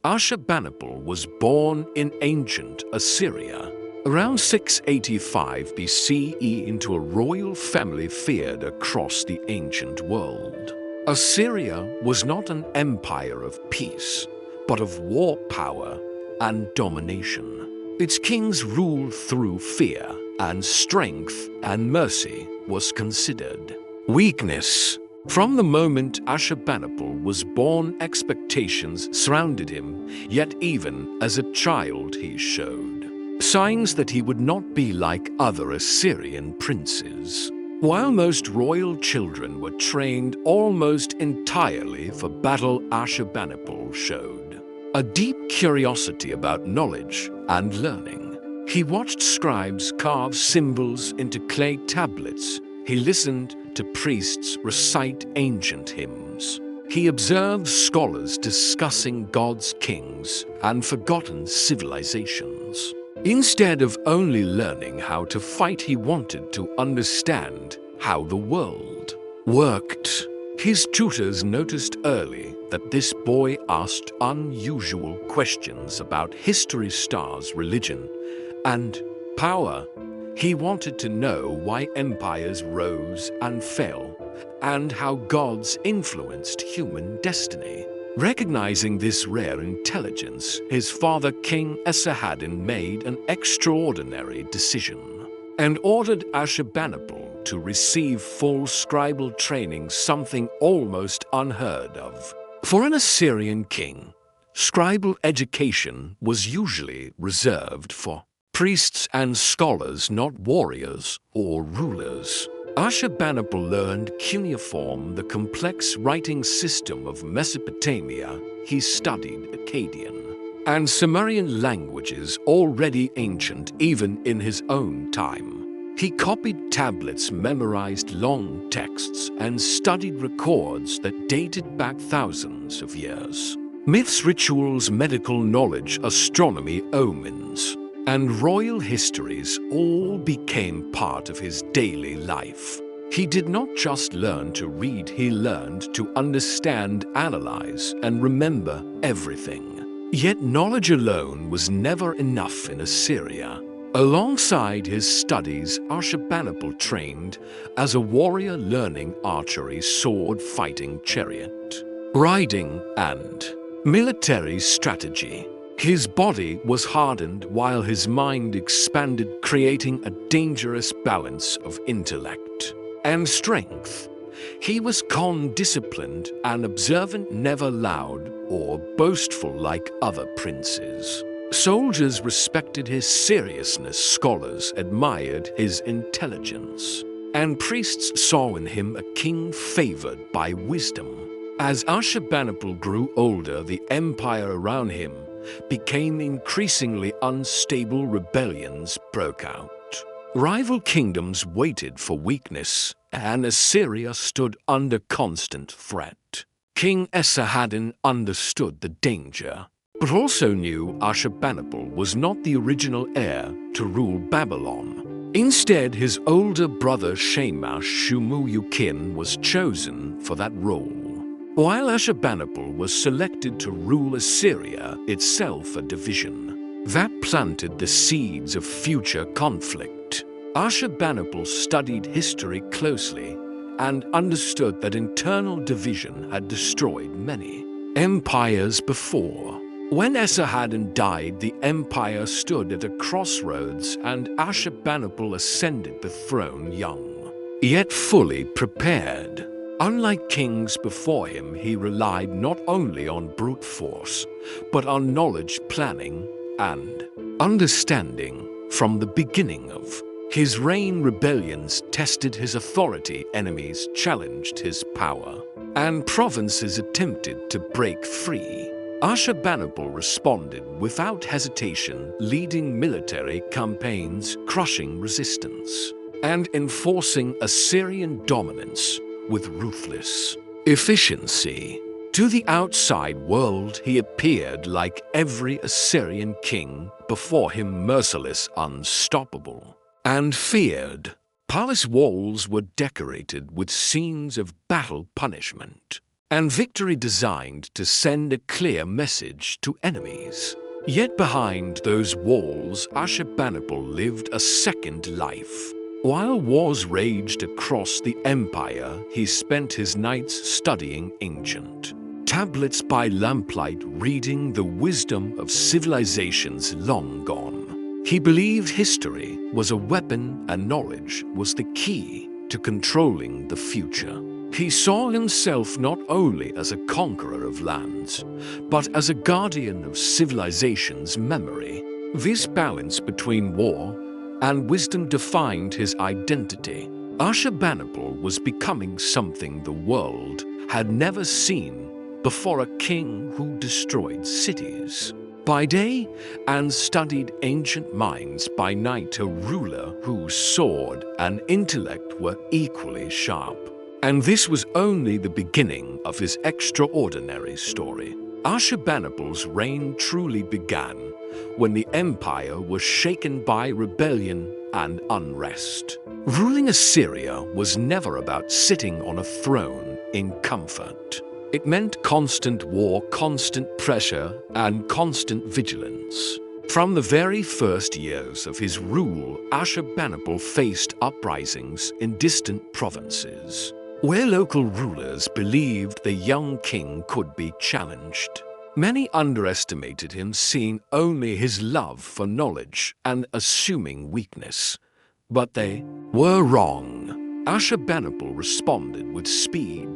Ashurbanipal was born in ancient Assyria around 685 BCE into a royal family feared across the ancient world. Assyria was not an empire of peace, but of war power and domination. Its kings ruled through fear, and strength and mercy was considered weakness. From the moment Ashurbanipal was born, expectations surrounded him, yet even as a child he showed signs that he would not be like other Assyrian princes. While most royal children were trained almost entirely for battle, Ashurbanipal showed a deep curiosity about knowledge and learning. He watched scribes carve symbols into clay tablets. He listened to priests recite ancient hymns. He observed scholars discussing God's kings and forgotten civilizations. Instead of only learning how to fight, he wanted to understand how the world worked. His tutors noticed early that this boy asked unusual questions about history, stars, religion, and power. He wanted to know why empires rose and fell, and how gods influenced human destiny. Recognizing this rare intelligence, his father, King Esarhaddon, made an extraordinary decision and ordered Ashurbanipal to receive full scribal training, something almost unheard of. For an Assyrian king, scribal education was usually reserved for priests and scholars, not warriors or rulers. Ashurbanipal learned cuneiform, the complex writing system of Mesopotamia. He studied Akkadian and Sumerian languages, already ancient even in his own time. He copied tablets, memorized long texts, and studied records that dated back thousands of years. Myths, rituals, medical knowledge, astronomy, omens, and royal histories all became part of his daily life. He did not just learn to read, he learned to understand, analyze, and remember everything. Yet knowledge alone was never enough in Assyria. Alongside his studies, Ashurbanipal trained as a warrior, learning archery, sword fighting, chariot riding, and military strategy. His body was hardened while his mind expanded, creating a dangerous balance of intellect and strength. He was calm, disciplined, and observant, never loud or boastful like other princes. Soldiers respected his seriousness, scholars admired his intelligence, and priests saw in him a king favored by wisdom. As Ashurbanipal grew older, the empire around him became increasingly unstable. Rebellions broke out. Rival kingdoms waited for weakness, and Assyria stood under constant threat. King Esarhaddon understood the danger, but also knew Ashurbanipal was not the original heir to rule Babylon. Instead, his older brother Shamash Shumuukin was chosen for that role. While Ashurbanipal was selected to rule Assyria itself, a division that planted the seeds of future conflict. Ashurbanipal studied history closely and understood that internal division had destroyed many empires before. When Esarhaddon died, the empire stood at a crossroads, and Ashurbanipal ascended the throne young, yet fully prepared. Unlike kings before him, he relied not only on brute force, but on knowledge, planning, and understanding. From the beginning of his reign, rebellions tested his authority, enemies challenged his power, and provinces attempted to break free. Ashurbanipal responded without hesitation, leading military campaigns, crushing resistance, and enforcing Assyrian dominance with ruthless efficiency. To the outside world, he appeared like every Assyrian king before him, merciless, unstoppable, and feared. Palace walls were decorated with scenes of battle, punishment, and victory designed to send a clear message to enemies. Yet behind those walls, Ashurbanipal lived a second life. While wars raged across the empire, he spent his nights studying ancient tablets by lamplight, reading the wisdom of civilizations long gone. He believed history was a weapon and knowledge was the key to controlling the future. He saw himself not only as a conqueror of lands, but as a guardian of civilization's memory. This balance between war and wisdom defined his identity. Ashurbanipal was becoming something the world had never seen before, a king who destroyed cities by day and studied ancient minds by night, a ruler whose sword and intellect were equally sharp. And this was only the beginning of his extraordinary story. Ashurbanipal's reign truly began when the empire was shaken by rebellion and unrest. Ruling Assyria was never about sitting on a throne in comfort. It meant constant war, constant pressure, and constant vigilance. From the very first years of his rule, Ashurbanipal faced uprisings in distant provinces, where local rulers believed the young king could be challenged. Many underestimated him, seeing only his love for knowledge and assuming weakness. But they were wrong. Ashurbanipal responded with speed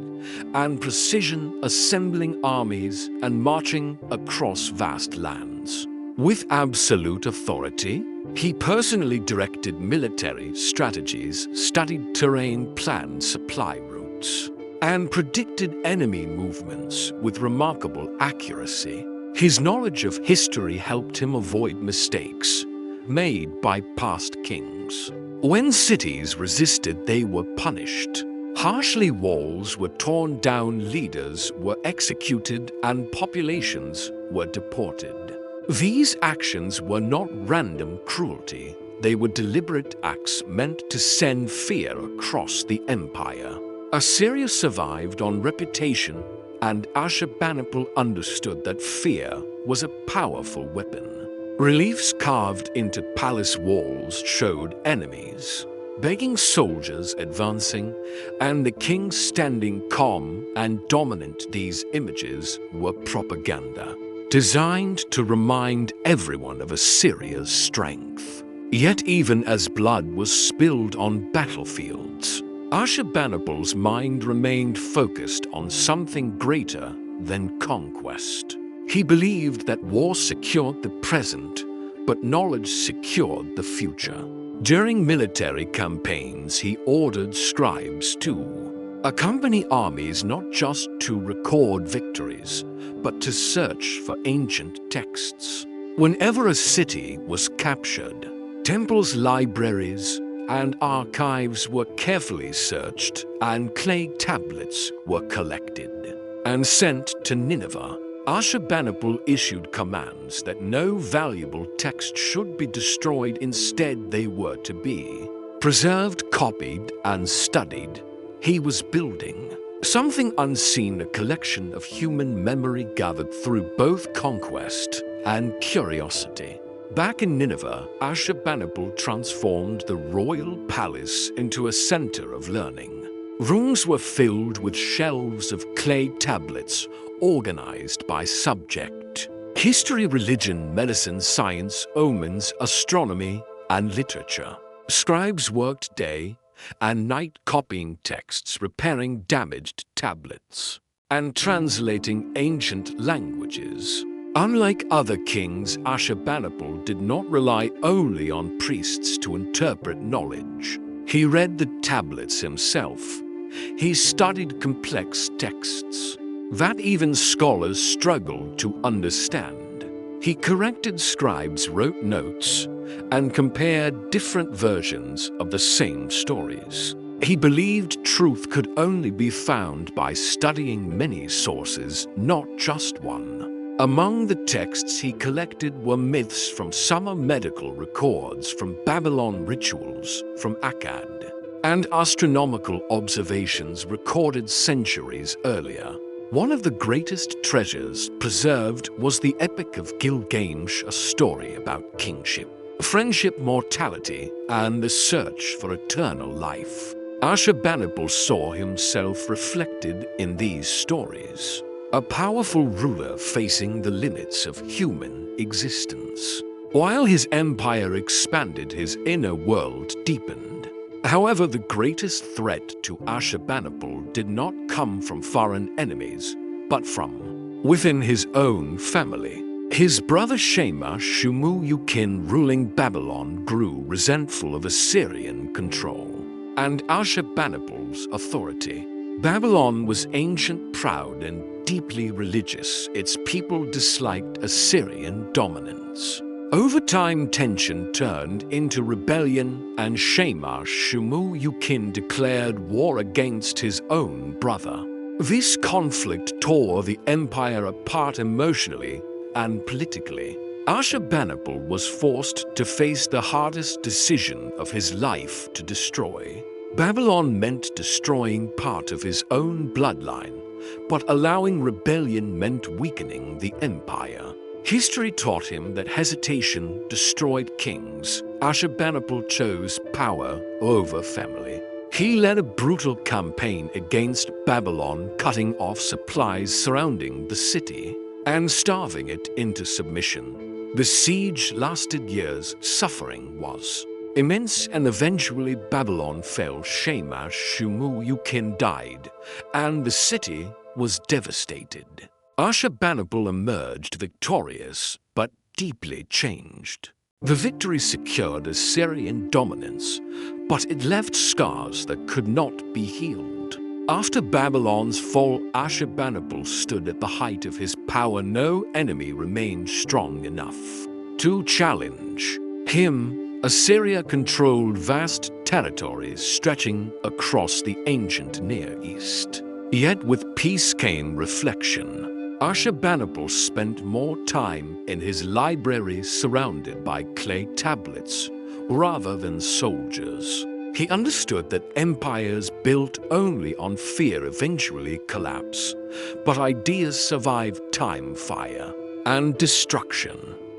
and precision, assembling armies and marching across vast lands. With absolute authority, he personally directed military strategies, studied terrain, planned supply routes, and predicted enemy movements with remarkable accuracy. His knowledge of history helped him avoid mistakes made by past kings. When cities resisted, they were punished. Harshly, walls were torn down, leaders were executed, and populations were deported. These actions were not random cruelty. They were deliberate acts meant to send fear across the empire. Assyria survived on reputation, and Ashurbanipal understood that fear was a powerful weapon. Reliefs carved into palace walls showed enemies begging, soldiers advancing, and the king standing calm and dominant. These images were propaganda, designed to remind everyone of Assyria's strength. Yet even as blood was spilled on battlefields, Ashurbanipal's mind remained focused on something greater than conquest. He believed that war secured the present, but knowledge secured the future. During military campaigns, he ordered scribes to accompany armies not just to record victories, but to search for ancient texts. Whenever a city was captured, temples, libraries, and archives were carefully searched, and clay tablets were collected and sent to Nineveh. Ashurbanipal issued commands that no valuable text should be destroyed. Instead, they were to be preserved, copied, and studied. He was building something unseen, a collection of human memory gathered through both conquest and curiosity. Back in Nineveh, Ashurbanipal transformed the royal palace into a center of learning. Rooms were filled with shelves of clay tablets, organized by subject: history, religion, medicine, science, omens, astronomy, and literature. Scribes worked day and night copying texts, repairing damaged tablets, and translating ancient languages. Unlike other kings, Ashurbanipal did not rely only on priests to interpret knowledge. He read the tablets himself. He studied complex texts that even scholars struggled to understand. He corrected scribes, wrote notes, and compared different versions of the same stories. He believed truth could only be found by studying many sources, not just one. Among the texts he collected were myths from Sumer, medical records from Babylon, rituals from Akkad, and astronomical observations recorded centuries earlier. One of the greatest treasures preserved was the Epic of Gilgamesh, a story about kingship, friendship, mortality, and the search for eternal life. Ashurbanipal saw himself reflected in these stories, a powerful ruler facing the limits of human existence. While his empire expanded, his inner world deepened. However, the greatest threat to Ashurbanipal did not come from foreign enemies, but from within his own family. His brother Shamash Shumuukin ruling Babylon grew resentful of Assyrian control and Ashurbanipal's authority. Babylon was ancient, proud, and deeply religious. Its people disliked Assyrian dominance. Over time, tension turned into rebellion, and Shamash Shumuukin declared war against his own brother. This conflict tore the empire apart emotionally and politically. Ashurbanipal was forced to face the hardest decision of his life to destroy. Babylon meant destroying part of his own bloodline, but allowing rebellion meant weakening the empire. History taught him that hesitation destroyed kings. Ashurbanipal chose power over family. He led a brutal campaign against Babylon, cutting off supplies surrounding the city and starving it into submission. The siege lasted years. Suffering was immense, and eventually Babylon fell. Shamash Shumuukin died, and the city was devastated. Ashurbanipal emerged victorious, but deeply changed. The victory secured Assyrian dominance, but it left scars that could not be healed. After Babylon's fall, Ashurbanipal stood at the height of his power. No enemy remained strong enough to challenge him. Assyria controlled vast territories stretching across the ancient Near East. Yet with peace came reflection. Ashurbanipal spent more time in his library surrounded by clay tablets rather than soldiers. He understood that empires built only on fear eventually collapse, but ideas survived time, fire, and destruction.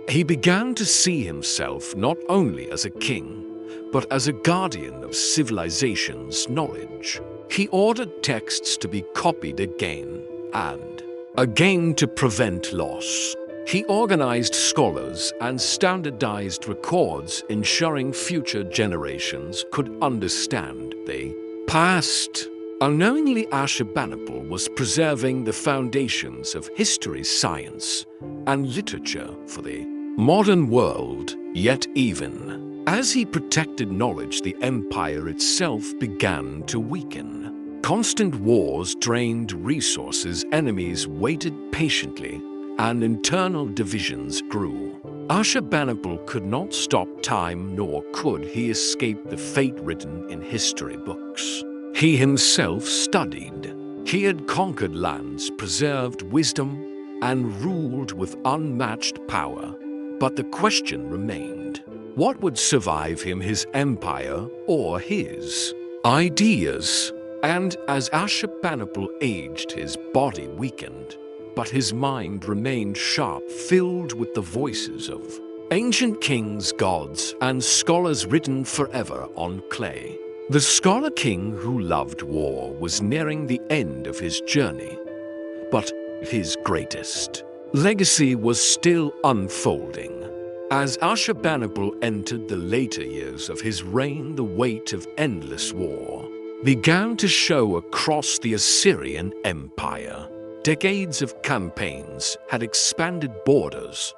He began to see himself not only as a king, but as a guardian of civilization's knowledge. He ordered texts to be copied again and again to prevent loss. He organized scholars and standardized records, ensuring future generations could understand the past. Unknowingly, Ashurbanipal was preserving the foundations of history, science, and literature for the modern world. Yet even as he protected knowledge, the empire itself began to weaken. Constant wars drained resources, enemies waited patiently, and internal divisions grew. Ashurbanipal could not stop time, nor could he escape the fate written in history books. He himself studied. He had conquered lands, preserved wisdom, and ruled with unmatched power. But the question remained: what would survive him, his empire or his ideas? And as Ashurbanipal aged, his body weakened, but his mind remained sharp, filled with the voices of ancient kings, gods, and scholars written forever on clay. The scholar king who loved war was nearing the end of his journey, but his greatest legacy was still unfolding. As Ashurbanipal entered the later years of his reign, the weight of endless war began to show across the Assyrian Empire. Decades of campaigns had expanded borders,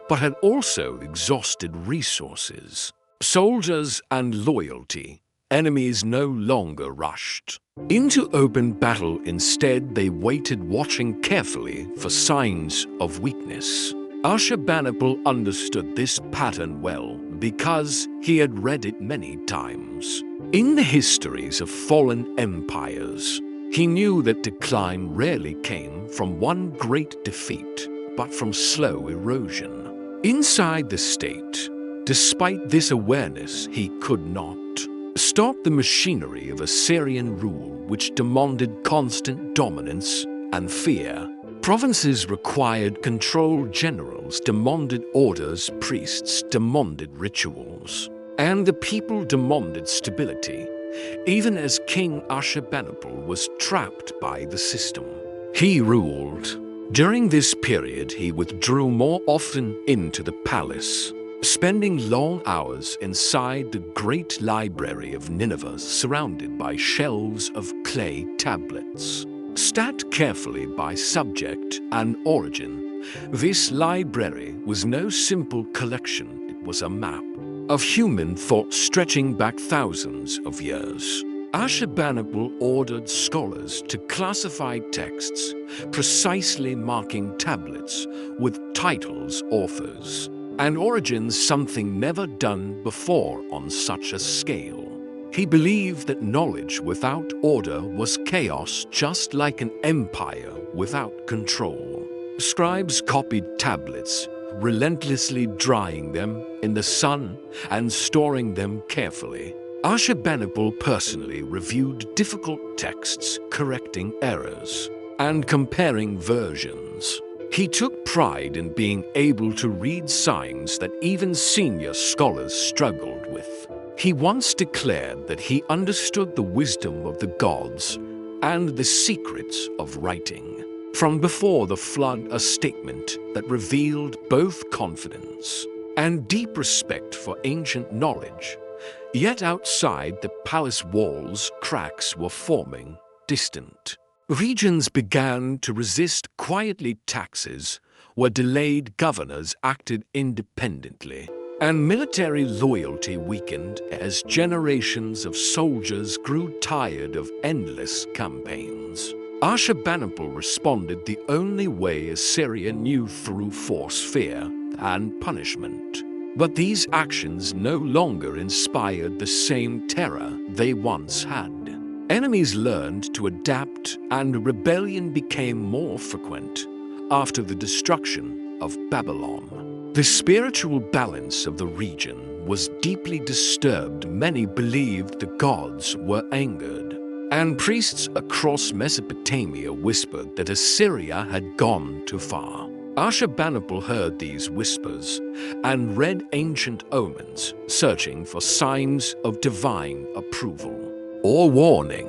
but had also exhausted resources, soldiers, and loyalty. Enemies no longer rushed into open battle. Instead, they waited, watching carefully for signs of weakness. Ashurbanipal understood this pattern well because he had read it many times. In the histories of fallen empires, he knew that decline rarely came from one great defeat, but from slow erosion inside the state. Despite this awareness, he could not stop the machinery of Assyrian rule, which demanded constant dominance and fear. Provinces required control, generals demanded orders, priests demanded rituals, and the people demanded stability, even as King Ashurbanipal was trapped by the system. He ruled. During this period, he withdrew more often into the palace, spending long hours inside the great library of Nineveh, surrounded by shelves of clay tablets. Stacked carefully by subject and origin, this library was no simple collection. It was a map of human thought stretching back thousands of years. Ashurbanipal ordered scholars to classify texts, precisely marking tablets with titles, authors, and origins, something never done before on such a scale. He believed that knowledge without order was chaos, just like an empire without control. Scribes copied tablets, relentlessly drying them in the sun and storing them carefully. Ashurbanipal personally reviewed difficult texts, correcting errors and comparing versions. He took pride in being able to read signs that even senior scholars struggled with. He once declared that he understood the wisdom of the gods and the secrets of writing. From before the flood, a statement that revealed both confidence and deep respect for ancient knowledge. Yet outside the palace walls, cracks were forming, distant. Regions began to resist quietly. Taxes were delayed, governors acted independently, and military loyalty weakened as generations of soldiers grew tired of endless campaigns. Ashurbanipal responded the only way Assyria knew, through force, fear, and punishment. But these actions no longer inspired the same terror they once had. Enemies learned to adapt, and rebellion became more frequent after the destruction of Babylon. The spiritual balance of the region was deeply disturbed. Many believed the gods were angered, and priests across Mesopotamia whispered that Assyria had gone too far. Ashurbanipal heard these whispers and read ancient omens, searching for signs of divine approval or warning.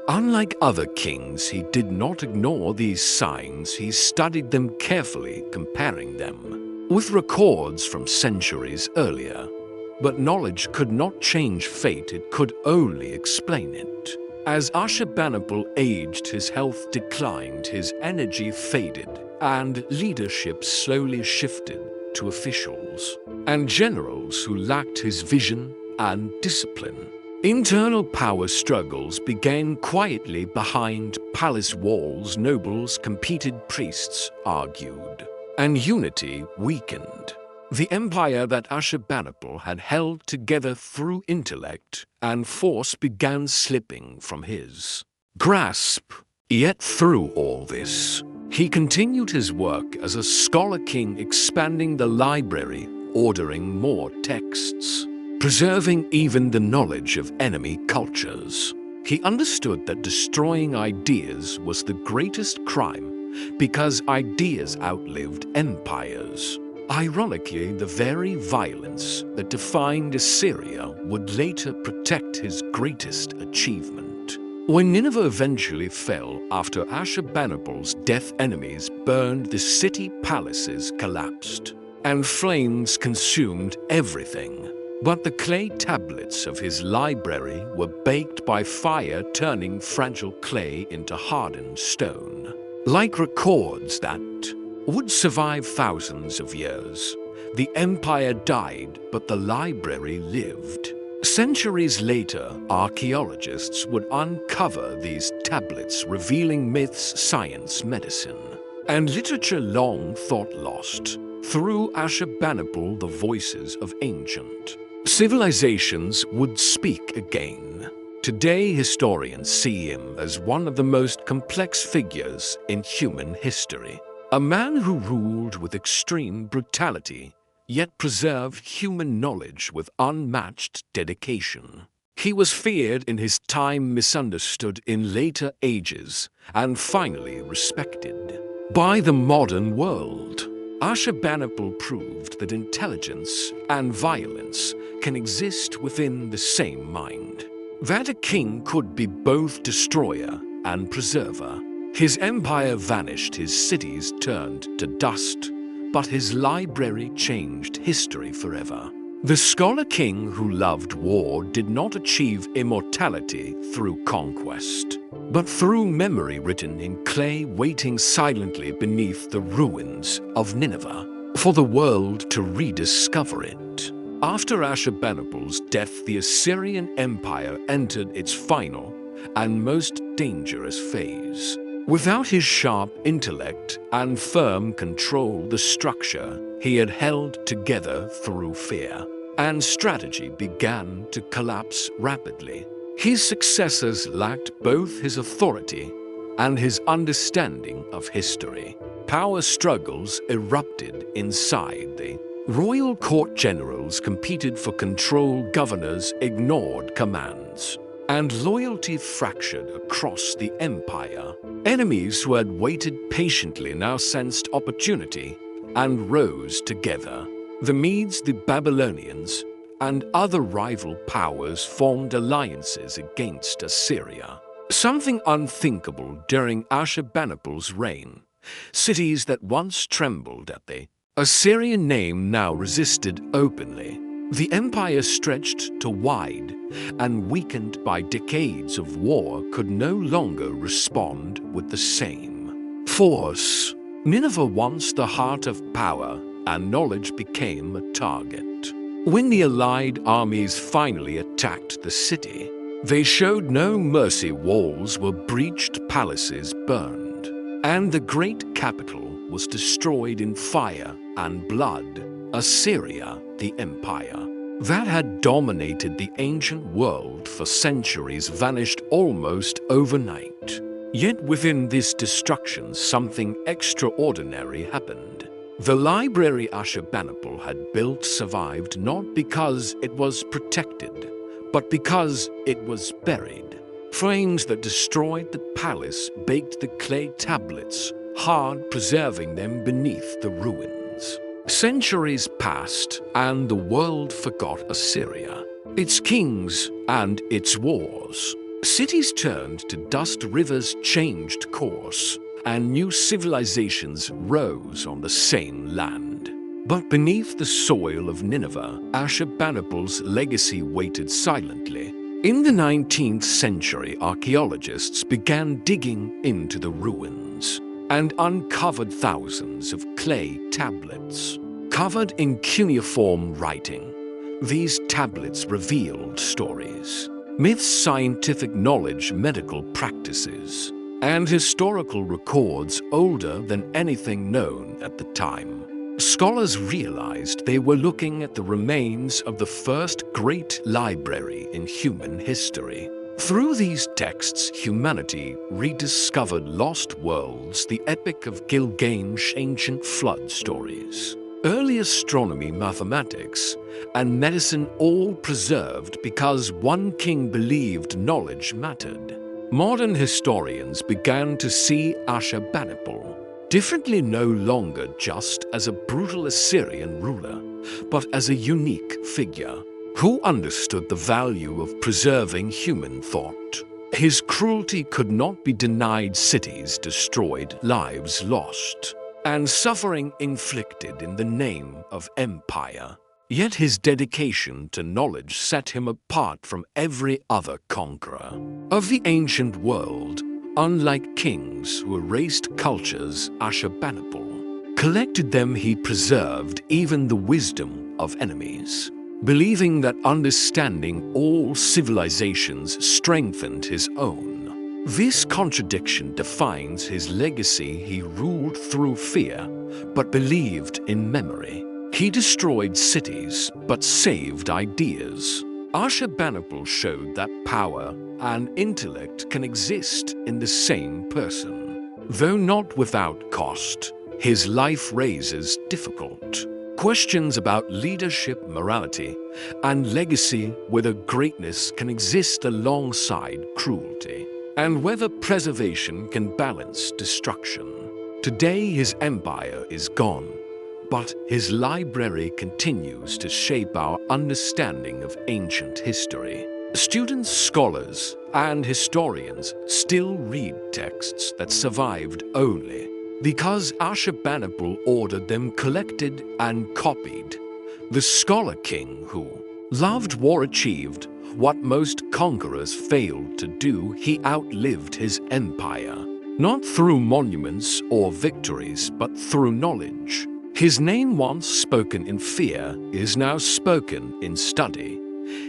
Unlike other kings, he did not ignore these signs. He studied them carefully, comparing them with records from centuries earlier. But knowledge could not change fate, it could only explain it. As Ashurbanipal aged, his health declined, his energy faded, and leadership slowly shifted to officials and generals who lacked his vision and discipline. Internal power struggles began quietly behind palace walls. Nobles competed, priests argued, and unity weakened. The empire that Ashurbanipal had held together through intellect and force began slipping from his grasp. Yet through all this, he continued his work as a scholar king, expanding the library, ordering more texts, preserving even the knowledge of enemy cultures. He understood that destroying ideas was the greatest crime, because ideas outlived empires. Ironically, the very violence that defined Assyria would later protect his greatest achievement. When Nineveh eventually fell after Ashurbanipal's death, enemies burned the city, palaces collapsed, and flames consumed everything. But the clay tablets of his library were baked by fire, turning fragile clay into hardened stone. Like records that would survive thousands of years, the empire died, but the library lived. Centuries later, archaeologists would uncover these tablets, revealing myths, science, medicine, and literature long thought lost. Through Ashurbanipal, the voices of ancient civilizations would speak again. Today, historians see him as one of the most complex figures in human history. A man who ruled with extreme brutality, yet preserved human knowledge with unmatched dedication. He was feared in his time, misunderstood in later ages, and finally respected by the modern world. Ashurbanipal proved that intelligence and violence can exist within the same mind. That a king could be both destroyer and preserver. His empire vanished, his cities turned to dust, but his library changed history forever. The scholar king who loved war did not achieve immortality through conquest, but through memory written in clay, waiting silently beneath the ruins of Nineveh, for the world to rediscover it. After Ashurbanipal's death, the Assyrian Empire entered its final and most dangerous phase. Without his sharp intellect and firm control, the structure he had held together through fear and strategy began to collapse rapidly. His successors lacked both his authority and his understanding of history. Power struggles erupted inside the royal court. Generals competed for control, governors ignored commands, and loyalty fractured across the empire. Enemies who had waited patiently now sensed opportunity and rose together. The Medes, the Babylonians, and other rival powers formed alliances against Assyria. Something unthinkable during Ashurbanipal's reign. Cities that once trembled at the Assyrian name now resisted openly. The empire, stretched to wide and weakened by decades of war, could no longer respond with the same force. Nineveh, once the heart of power and knowledge, became a target. When the allied armies finally attacked the city, they showed no mercy. Walls were breached, palaces burned, and the great capital was destroyed in fire and blood. Assyria, the empire that had dominated the ancient world for centuries, vanished almost overnight. Yet within this destruction, something extraordinary happened. The library Ashurbanipal had built survived not because it was protected, but because it was buried. Flames that destroyed the palace baked the clay tablets hard, preserving them beneath the ruins. Centuries passed, and the world forgot Assyria, its kings, and its wars. Cities turned to dust, rivers changed course, and new civilizations rose on the same land. But beneath the soil of Nineveh, Ashurbanipal's legacy waited silently. In the 19th century, archaeologists began digging into the ruins and uncovered thousands of clay tablets covered in cuneiform writing. These tablets revealed stories, myths, scientific knowledge, medical practices, and historical records older than anything known at the time. Scholars realized they were looking at the remains of the first great library in human history. Through these texts, humanity rediscovered lost worlds, the Epic of Gilgamesh, ancient flood stories, early astronomy, mathematics, and medicine, all preserved because one king believed knowledge mattered. Modern historians began to see Ashurbanipal differently, no longer just as a brutal Assyrian ruler, but as a unique figure who understood the value of preserving human thought. His cruelty could not be denied. Cities destroyed, lives lost, and suffering inflicted in the name of empire. Yet his dedication to knowledge set him apart from every other conqueror of the ancient world. Unlike kings who erased cultures, Ashurbanipal collected them. He preserved even the wisdom of enemies, believing that understanding all civilizations strengthened his own. This contradiction defines his legacy. He ruled through fear, but believed in memory. He destroyed cities, but saved ideas. Ashurbanipal showed that power and intellect can exist in the same person, though not without cost. His life raises difficult Questions about leadership, morality, and legacy, whether greatness can exist alongside cruelty, and whether preservation can balance destruction. Today his empire is gone, but his library continues to shape our understanding of ancient history. Students, scholars, and historians still read texts that survived only because Ashurbanipal ordered them collected and copied. The scholar king who loved war achieved what most conquerors failed to do. He outlived his empire, not through monuments or victories, but through knowledge. His name, once spoken in fear, is now spoken in study.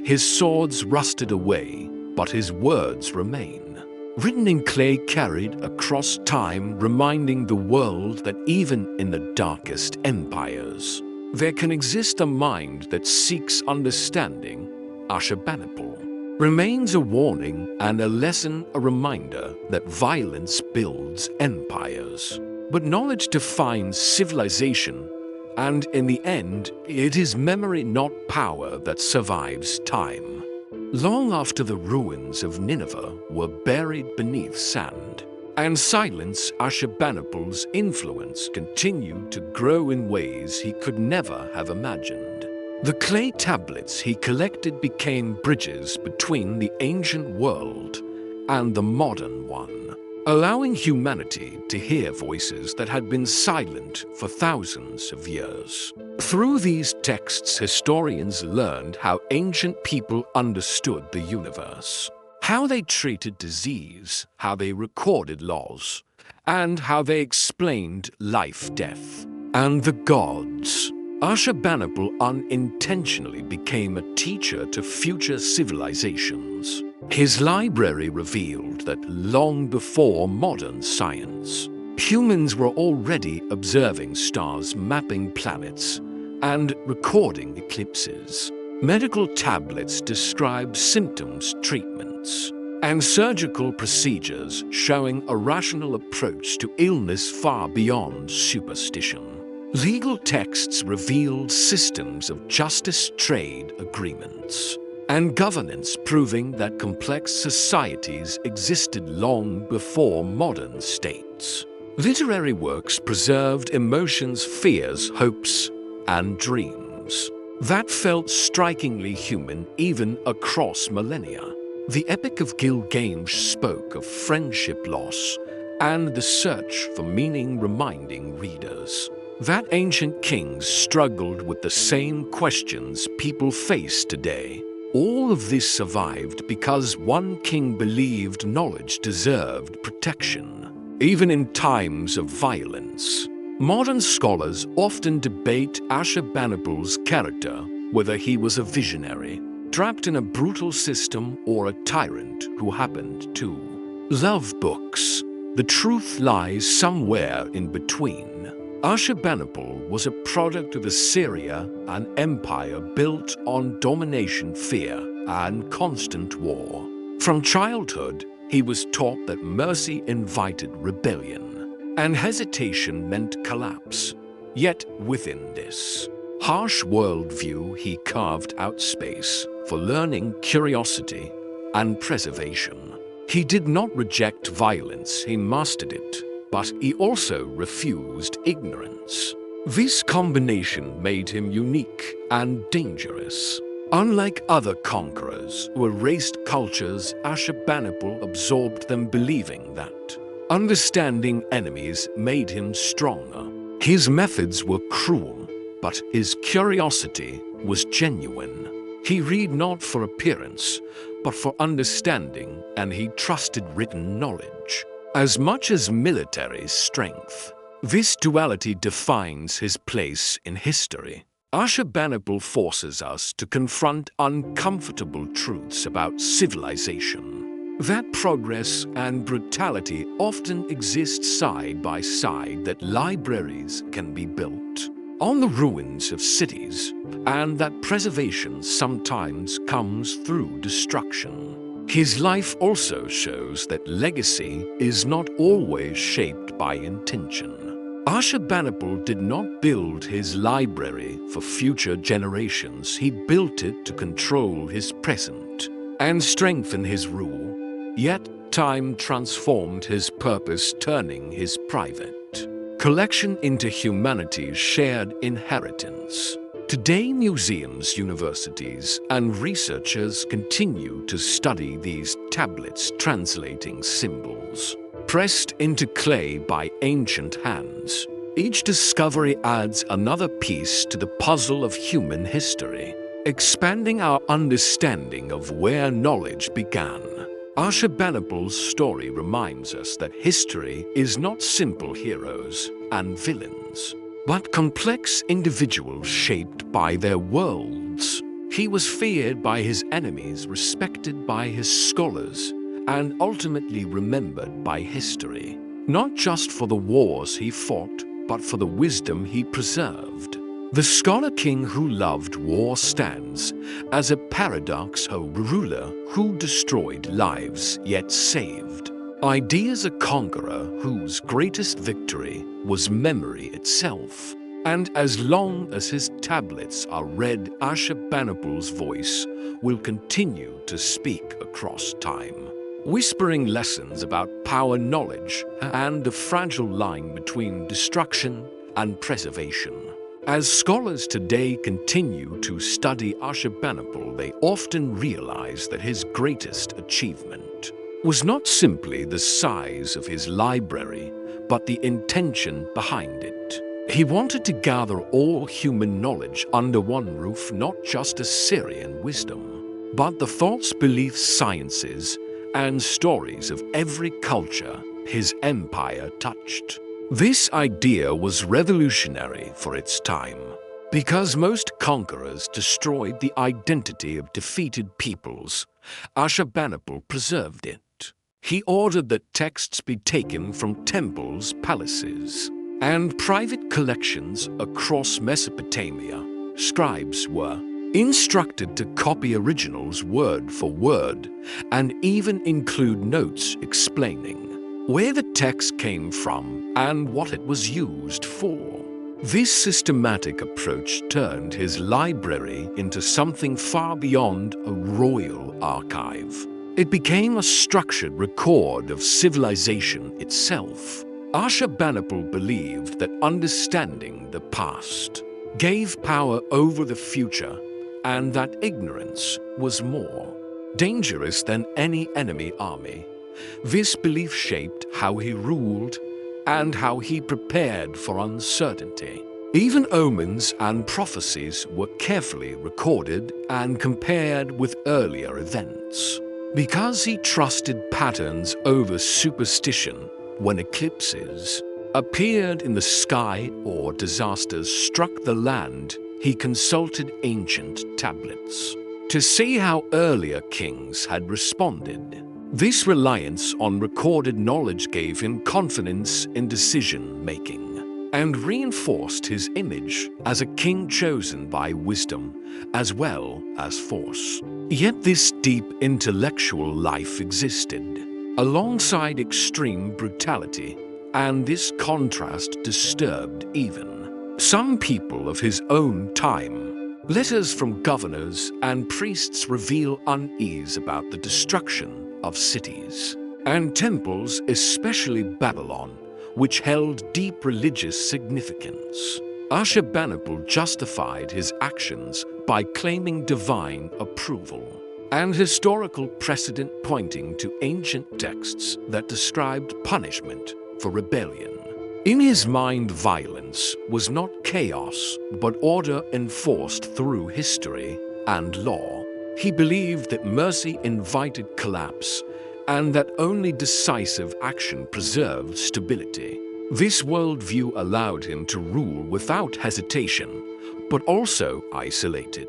His swords rusted away, but his words remain. Written in clay, carried across time, reminding the world that even in the darkest empires, there can exist a mind that seeks understanding. Ashurbanipal remains a warning and a lesson, a reminder that violence builds empires, but knowledge defines civilization. And in the end, it is memory, not power, that survives time. Long after the ruins of Nineveh were buried beneath sand and silence, Ashurbanipal's influence continued to grow in ways he could never have imagined. The clay tablets he collected became bridges between the ancient world and the modern one, allowing humanity to hear voices that had been silent for thousands of years. Through these texts, historians learned how ancient people understood the universe, how they treated disease, how they recorded laws, and how they explained life, death, and the gods. Ashurbanipal unintentionally became a teacher to future civilizations. His library revealed that long before modern science, humans were already observing stars, mapping planets, and recording eclipses. Medical tablets describe symptoms, treatments, and surgical procedures, showing a rational approach to illness far beyond superstition. Legal texts revealed systems of justice, trade agreements, and governance, proving that complex societies existed long before modern states. Literary works preserved emotions, fears, hopes, and dreams that felt strikingly human even across millennia. The Epic of Gilgamesh spoke of friendship loss and the search for meaning, reminding readers that ancient kings struggled with the same questions people face today. All of this survived because one king believed knowledge deserved protection, even in times of violence. Modern scholars often debate Ashurbanipal's character, whether he was a visionary, trapped in a brutal system, or a tyrant who happened to love books. The truth lies somewhere in between. Ashurbanipal was a product of Assyria, an empire built on domination, fear, and constant war. From childhood, he was taught that mercy invited rebellion, and hesitation meant collapse. Yet within this harsh worldview, he carved out space for learning, curiosity, and preservation. He did not reject violence, he mastered it, but he also refused ignorance. This combination made him unique and dangerous. Unlike other conquerors who erased cultures, Ashurbanipal absorbed them, believing that understanding enemies made him stronger. His methods were cruel, but his curiosity was genuine. He read not for appearance, but for understanding, and he trusted written knowledge as much as military strength. This duality defines his place in history. Ashurbanipal forces us to confront uncomfortable truths about civilization, that progress and brutality often exist side by side, that libraries can be built on the ruins of cities, and that preservation sometimes comes through destruction. His life also shows that legacy is not always shaped by intention. Ashurbanipal did not build his library for future generations. He built it to control his present and strengthen his rule. Yet time transformed his purpose, turning his private collection into humanity's shared inheritance. Today, museums, universities, and researchers continue to study these tablets, translating symbols pressed into clay by ancient hands. Each discovery adds another piece to the puzzle of human history, expanding our understanding of where knowledge began. Ashurbanipal's story reminds us that history is not simple heroes and villains, but complex individuals shaped by their worlds. He was feared by his enemies, respected by his scholars, and ultimately remembered by history, not just for the wars he fought, but for the wisdom he preserved. The scholar king who loved war stands as a paradoxical ruler who destroyed lives yet saved ideas, a conqueror whose greatest victory was memory itself. And as long as his tablets are read, Ashurbanipal's voice will continue to speak across time, whispering lessons about power, knowledge, and the fragile line between destruction and preservation. As scholars today continue to study Ashurbanipal, they often realize that his greatest achievement was not simply the size of his library, but the intention behind it. He wanted to gather all human knowledge under one roof, not just Assyrian wisdom, but the thoughts, beliefs, sciences, and stories of every culture his empire touched. This idea was revolutionary for its time, because most conquerors destroyed the identity of defeated peoples. Ashurbanipal preserved it. He ordered that texts be taken from temples, palaces, and private collections across Mesopotamia. Scribes were instructed to copy originals word for word and even include notes explaining where the text came from and what it was used for. This systematic approach turned his library into something far beyond a royal archive. It became a structured record of civilization itself. Ashurbanipal believed that understanding the past gave power over the future, and that ignorance was more dangerous than any enemy army. This belief shaped how he ruled and how he prepared for uncertainty. Even omens and prophecies were carefully recorded and compared with earlier events. Because he trusted patterns over superstition, when eclipses appeared in the sky or disasters struck the land, he consulted ancient tablets to see how earlier kings had responded. This reliance on recorded knowledge gave him confidence in decision-making and reinforced his image as a king chosen by wisdom as well as force. Yet this deep intellectual life existed alongside extreme brutality, and this contrast disturbed even some people of his own time. Letters from governors and priests reveal unease about the destruction of cities and temples, especially Babylon, which held deep religious significance. Ashurbanipal justified his actions by claiming divine approval and historical precedent, pointing to ancient texts that described punishment for rebellion. In his mind, violence was not chaos, but order enforced through history and law. He believed that mercy invited collapse and that only decisive action preserved stability. This worldview allowed him to rule without hesitation, but also isolated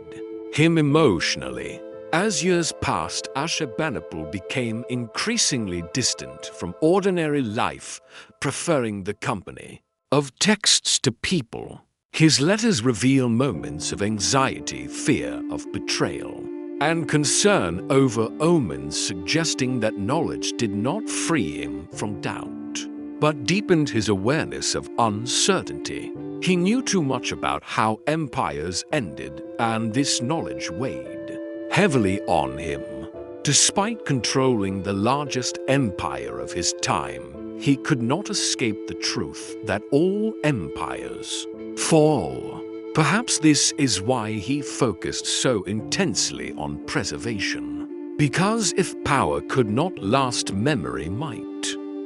him emotionally. As years passed, Ashurbanipal became increasingly distant from ordinary life, preferring the company of texts to people. His letters reveal moments of anxiety, fear of betrayal, and concern over omens, suggesting that knowledge did not free him from doubt. but deepened his awareness of uncertainty. He knew too much about how empires ended, and this knowledge weighed heavily on him. Despite controlling the largest empire of his time, he could not escape the truth that all empires fall. Perhaps this is why he focused so intensely on preservation. Because if power could not last, memory might.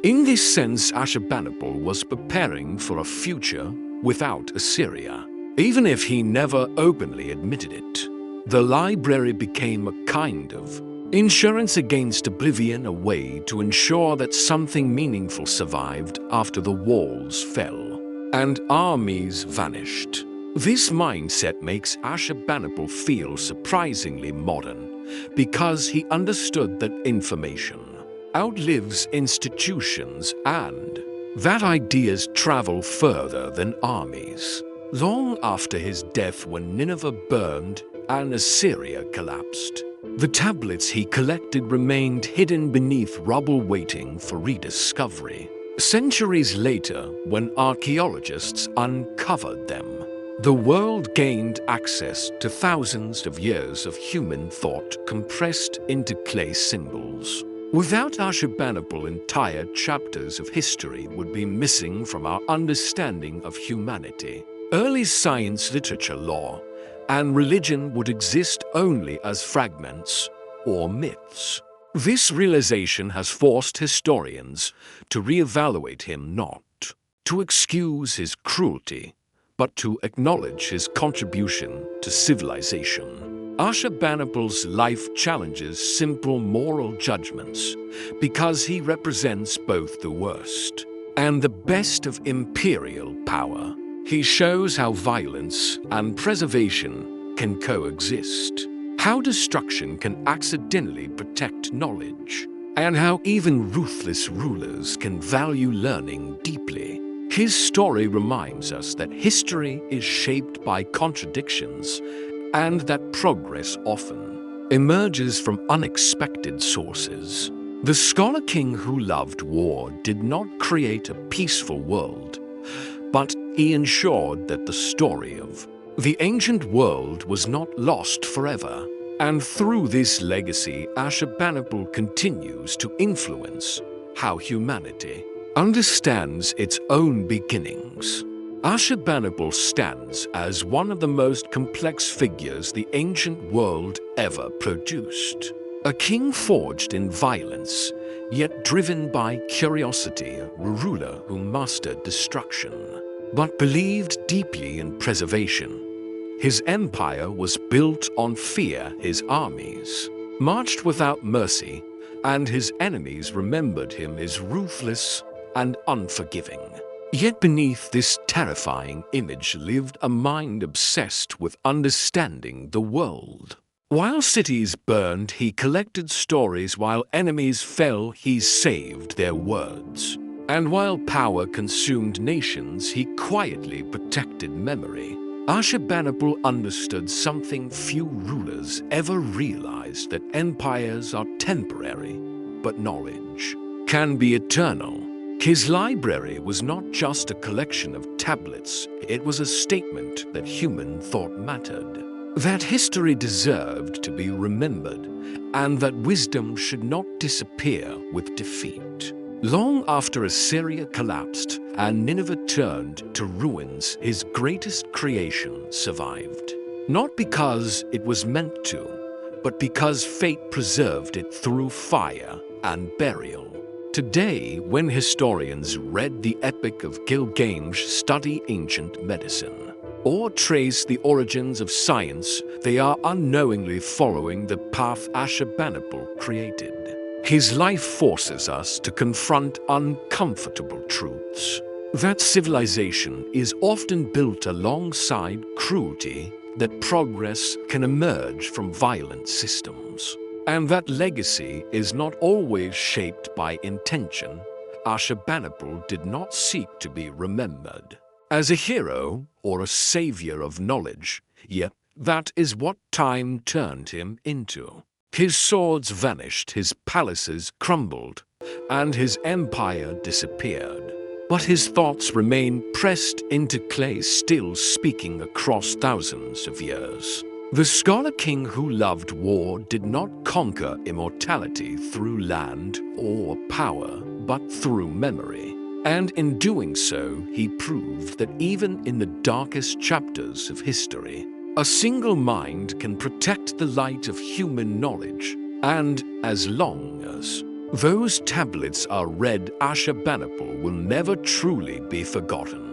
In this sense, Ashurbanipal was preparing for a future without Assyria. Even if he never openly admitted it, the library became a kind of insurance against oblivion, a way to ensure that something meaningful survived after the walls fell and armies vanished. This mindset makes Ashurbanipal feel surprisingly modern, because he understood that information outlives institutions and that ideas travel further than armies. Long after his death, when Nineveh burned and Assyria collapsed, the tablets he collected remained hidden beneath rubble, waiting for rediscovery. Centuries later, when archaeologists uncovered them, the world gained access to thousands of years of human thought compressed into clay symbols. Without Ashurbanipal, entire chapters of history would be missing from our understanding of humanity. Early science, literature, law, and religion would exist only as fragments or myths. This realization has forced historians to reevaluate him, not to excuse his cruelty, but to acknowledge his contribution to civilization. Ashurbanipal's life challenges simple moral judgments because he represents both the worst and the best of imperial power. He shows how violence and preservation can coexist, how destruction can accidentally protect knowledge, and how even ruthless rulers can value learning deeply. His story reminds us that history is shaped by contradictions and that progress often emerges from unexpected sources. The scholar king who loved war did not create a peaceful world, but he ensured that the story of the ancient world was not lost forever. And through this legacy, Ashurbanipal continues to influence how humanity understands its own beginnings. Ashurbanipal stands as one of the most complex figures the ancient world ever produced. A king forged in violence, yet driven by curiosity, a ruler who mastered destruction, but believed deeply in preservation. His empire was built on fear. His armies marched without mercy, and his enemies remembered him as ruthless and unforgiving. Yet beneath this terrifying image lived a mind obsessed with understanding the world. While cities burned, he collected stories. While enemies fell, he saved their words. And while power consumed nations, he quietly protected memory. Ashurbanipal understood something few rulers ever realized, that empires are temporary, but knowledge can be eternal. His library was not just a collection of tablets, it was a statement that human thought mattered, that history deserved to be remembered, and that wisdom should not disappear with defeat. Long after Assyria collapsed and Nineveh turned to ruins, his greatest creation survived. Not because it was meant to, but because fate preserved it through fire and burial. Today, when historians read the Epic of Gilgamesh, study ancient medicine, or trace the origins of science, they are unknowingly following the path Ashurbanipal created. His life forces us to confront uncomfortable truths. That civilization is often built alongside cruelty, that progress can emerge from violent systems, and that legacy is not always shaped by intention. Ashurbanipal did not seek to be remembered as a hero or a savior of knowledge, yet that is what time turned him into. His swords vanished, his palaces crumbled, and his empire disappeared. But his thoughts remain pressed into clay, still speaking across thousands of years. The Scholar King who loved war did not conquer immortality through land or power, but through memory. And in doing so, he proved that even in the darkest chapters of history, a single mind can protect the light of human knowledge. And as long as those tablets are read, Ashurbanipal will never truly be forgotten.